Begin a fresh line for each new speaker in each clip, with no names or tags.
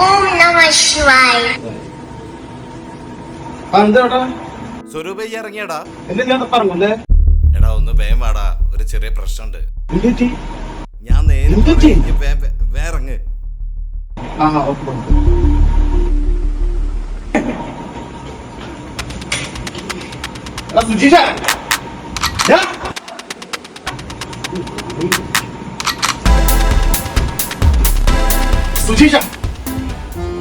ഓം നമ ശിവായ.
സ്വരൂപയ്യ ഇറങ്ങിയടാ.
പറഞ്ഞേ
എടാ ഒന്ന് വേഗം വാടാ, ഒരു ചെറിയ പ്രശ്നമുണ്ട്.
എന്തുപറ്റി?
ഞാൻ
എന്തുപറ്റി?
വേറങ്ങ്.
ആ ഓക്കെ. സുജീഷ സുജീഷ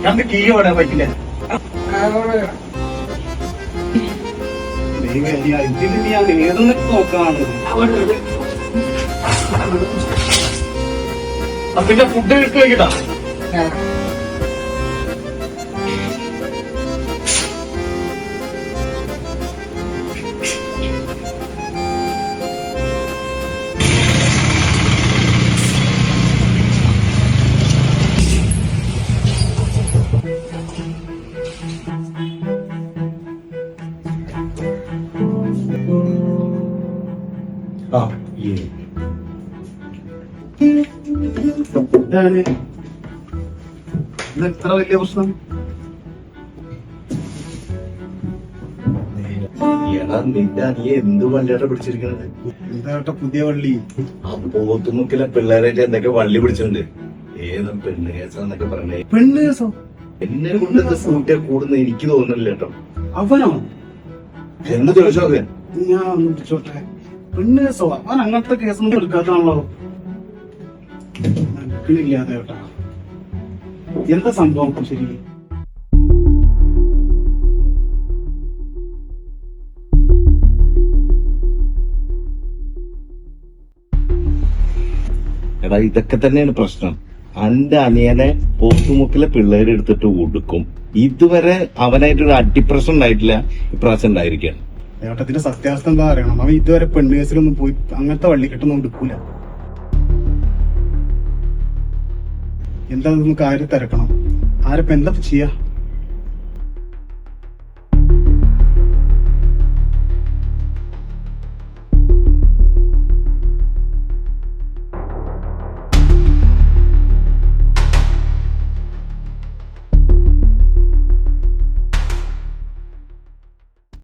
രണ്ട് കീ വേണേ പറ്റില്ല. ഇതിന് ഞാൻ ഏതൊന്നും നോക്കാണ്. പിന്നെ ഫുഡ് എടുത്ത് വയ്ക്കട്ടാ. ഇതെത്ര വലിയ പ്രശ്നം?
എന്ത് വള്ളിയാട്ട പിടിച്ചിരിക്കണത്?
എന്താ പുതിയ വള്ളി?
ആ പോത്തുമുക്കിലെ പിള്ളേരായിട്ട് എന്തൊക്കെ വള്ളി പിടിച്ചിട്ടുണ്ട്. ഏതും പെണ്ണ് കേസാന്നൊക്കെ പറഞ്ഞേ.
പെണ്ണ് കേസോ?
എന്നെ കൊണ്ട് കൂട്ടിയാൽ കൂടുന്ന എനിക്ക് തോന്നുന്നില്ല കേട്ടോ.
അവനോ?
എന്ന് ചോദിച്ചോക്കെ
ഞാൻ ഒന്ന് ചോട്ടെ. പെണ്ണ് കേസോ? അവൻ അങ്ങനത്തെ കേസൊന്നും എടുക്കാത്താണല്ലോ. നടക്കണില്ലാതെ കേട്ടാ. എന്താ സംഭവം ശരി?
എടാ ഇതൊക്കെ തന്നെയാണ് പ്രശ്നം. അന്റെ അനിയനെ പോത്തുമുക്കിലെ പിള്ളേര് എടുത്തിട്ട് കൊടുക്കും. ഇതുവരെ അവനായിട്ടൊരു അടിപ്രശ്നം ഉണ്ടായിട്ടില്ല, ഇപ്രാവശ്യം ഉണ്ടായിരിക്കുകയാണ്.
ഏട്ടത്തിന്റെ സത്യാവസ്ഥ എന്താ അറിയണം. അവൻ ഇതുവരെ പെണ്ണ് കേസിലൊന്നും പോയി അങ്ങനത്തെ വള്ളിക്കെട്ടൊന്നും എടുക്കൂല. എന്താ കാര്യം തിരക്കണം. ആരപ്പ എന്താ ചെയ്യാ?